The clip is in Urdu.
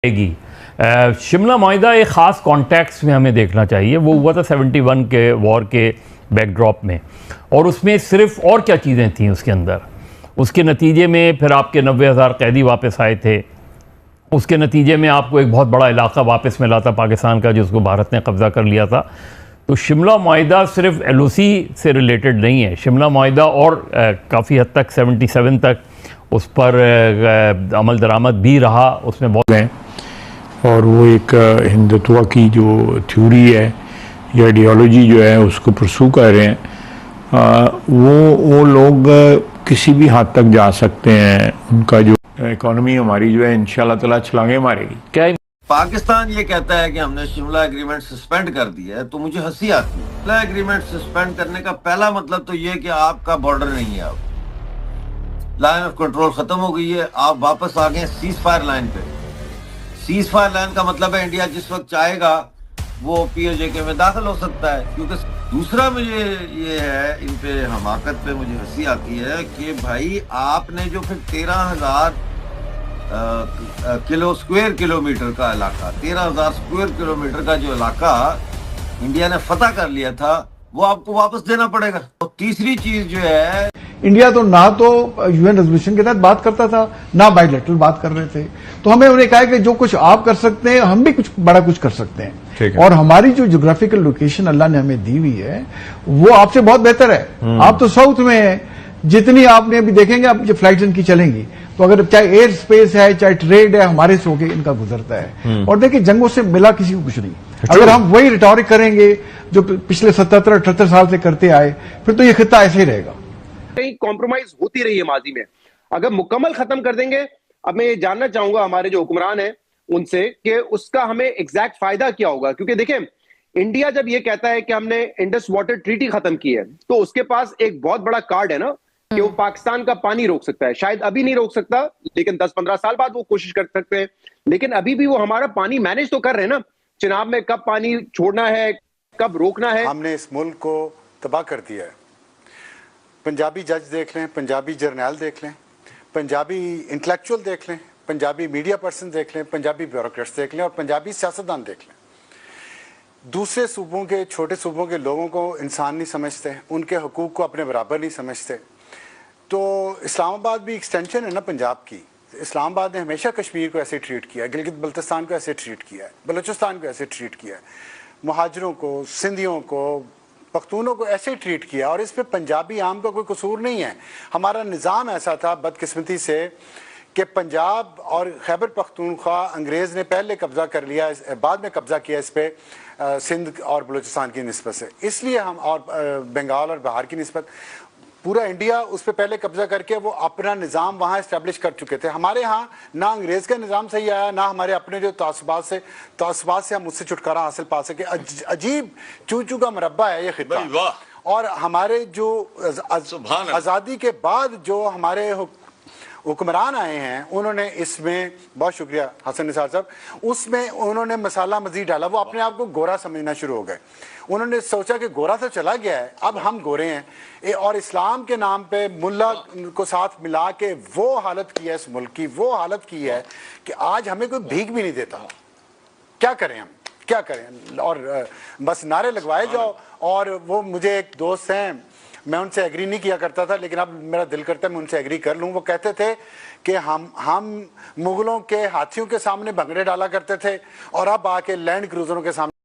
گی شملہ معاہدہ ایک خاص کانٹیکس میں ہمیں دیکھنا چاہیے. وہ ہوا تھا 71 کے وار کے بیک ڈراپ میں, اور اس میں صرف اور کیا چیزیں تھیں اس کے اندر. اس کے نتیجے میں پھر آپ کے 90,000 قیدی واپس آئے تھے. اس کے نتیجے میں آپ کو ایک بہت بڑا علاقہ واپس ملا تھا پاکستان کا, جس کو بھارت نے قبضہ کر لیا تھا. تو شملہ معاہدہ صرف ایل او سی سے ریلیٹڈ نہیں ہے. شملہ معاہدہ اور کافی حد تک 77 تک اس پر عمل درآمد بھی رہا. اس میں بہت ہیں اور وہ ایک ہندوتوا کی جو تھیوری ہے یا آئیڈیالوجی جو ہے اس کو پرسو کر رہے ہیں. وہ لوگ کسی بھی حد تک جا سکتے ہیں. ان کا جو اکانومی ہماری جو ہے انشاءاللہ تعالیٰ چھلانگیں مارے گی. کیا پاکستان یہ کہتا ہے کہ ہم نے شملہ ایگریمنٹ سسپینڈ کر دیا ہے, تو مجھے ہنسی آتی ہے. شملہ ایگریمنٹ سسپینڈ کرنے کا پہلا مطلب تو یہ کہ آپ کا بارڈر نہیں ہے, اب لائن آف کنٹرول ختم ہو گئی ہے, آپ واپس آ گئے سیز فائر لائن پہ. سیز فائر لائن کا مطلب ہے انڈیا جس وقت چاہے گا وہ پی او جے کے میں داخل ہو سکتا ہے. کیونکہ دوسرا مجھے یہ ہے, ان پہ حماقت پہ مجھے ہنسی آتی ہے کہ بھائی آپ نے جو پھر 13,000 اسکوائر کلومیٹر کا علاقہ, 13,000 اسکوائر کلومیٹر کا جو علاقہ انڈیا نے فتح کر لیا تھا, وہ آپ کو واپس دینا پڑے گا. اور تیسری چیز جو ہے, انڈیا تو نہ تو یو این ریزولوشن کے تحت بات کرتا تھا, نہ بائی لیٹرل بات کر رہے تھے. تو ہمیں انہیں کہا کہ جو کچھ آپ کر سکتے ہیں ہم بھی کچھ بڑا کچھ کر سکتے ہیں. اور ہماری جو جغرافیکل لوکیشن اللہ نے ہمیں دی ہوئی ہے وہ آپ سے بہت بہتر ہے. آپ تو ساؤتھ میں ہیں, جتنی آپ نے ابھی دیکھیں گے آپ جو فلائٹس ان کی چلیں گی, تو اگر چاہے ایئر سپیس ہے چاہے ٹریڈ ہے, ہمارے سے ہو کے ان کا گزرتا ہے. اور دیکھیں جنگوں سے ملا کسی کو کچھ نہیں. اگر ہم وہی ریٹورک کریں گے جو پچھلے 77-78 سال سے کرتے آئے, پھر تو یہ خطہ ایسے ہی رہے گا. کہیں کمپرومائز ہوتی رہی ہے ماضی میں, اگر مکمل ختم کر دیں گے. اب میں یہ جاننا چاہوں گا ہمارے جو حکمران ہیں ان سے کہ اس کا ہمیں ایگزیکٹ فائدہ کیا ہوگا. کیونکہ دیکھیں انڈیا جب یہ کہتا ہے کہ ہم نے انڈس واٹر ٹریٹی ختم کی ہے, تو اس کے پاس ایک بہت بڑا کارڈ ہے نا کہ وہ پاکستان کا پانی روک سکتا ہے. شاید ابھی نہیں روک سکتا, لیکن 10-15 سال بعد وہ کوشش کر سکتے ہیں. لیکن ابھی بھی وہ ہمارا پانی مینج تو کر رہے ہیں نا. چناب میں کب پانی چھوڑنا ہے, کب روکنا ہے. ہم نے اس ملک کو تباہ کر دیا ہے. پنجابی جج دیکھ لیں, پنجابی جرنیل دیکھ لیں, پنجابی انٹلیکچوئل دیکھ لیں, پنجابی میڈیا پرسن دیکھ لیں, پنجابی بیوروکریٹس دیکھ لیں, اور پنجابی سیاستدان دیکھ لیں. دوسرے صوبوں کے, چھوٹے صوبوں کے لوگوں کو انسان نہیں سمجھتے, ان کے حقوق کو اپنے برابر نہیں سمجھتے. تو اسلام آباد بھی ایکسٹینشن ہے نا پنجاب کی. اسلام آباد نے ہمیشہ کشمیر کو ایسے ٹریٹ کیا ہے, گلگت بلتستان کو ایسے ٹریٹ کیا ہے, بلوچستان کو ایسے ٹریٹ کیا ہے, مہاجروں کو, سندھیوں کو, پختونوں کو ایسے ٹریٹ کیا. اور اس پہ پنجابی عام کا کوئی قصور نہیں ہے. ہمارا نظام ایسا تھا بدقسمتی سے کہ پنجاب اور خیبر پختونخوا انگریز نے پہلے قبضہ کر لیا, بعد میں قبضہ کیا اس پہ سندھ اور بلوچستان کی نسبت سے. اس لیے ہم, اور بنگال اور بہار کی نسبت, پورا انڈیا اس پہ پہلے قبضہ کر کے وہ اپنا نظام وہاں اسٹیبلش کر چکے تھے. ہمارے ہاں نہ انگریز کا نظام صحیح آیا, نہ ہمارے اپنے جو تعصبات سے ہم اس سے چھٹکارا حاصل پا سکے. عجیب چوچو کا مربع ہے یہ خطہ. اور ہمارے جو آزادی کے بعد جو ہمارے حکمران آئے ہیں, انہوں نے اس میں, بہت شکریہ حسن نثار صاحب, اس میں انہوں نے مسالہ مزید ڈالا. وہ اپنے آپ کو گورا سمجھنا شروع ہو گئے. انہوں نے سوچا کہ گورا تو چلا گیا ہے, اب ہم گورے ہیں. اور اسلام کے نام پہ ملا کو ساتھ ملا کے وہ حالت کی ہے اس ملک کی, وہ حالت کی ہے کہ آج ہمیں کوئی بھیک بھی نہیں دیتا. کیا کریں ہم, کیا کریں؟ اور بس نعرے لگوائے جاؤ. اور وہ مجھے ایک دوست ہیں, میں ان سے ایگری نہیں کیا کرتا تھا, لیکن اب میرا دل کرتا ہے میں ان سے ایگری کر لوں. وہ کہتے تھے کہ ہم مغلوں کے ہاتھیوں کے سامنے بھنگڑے ڈالا کرتے تھے, اور اب آ کے لینڈ کروزروں کے سامنے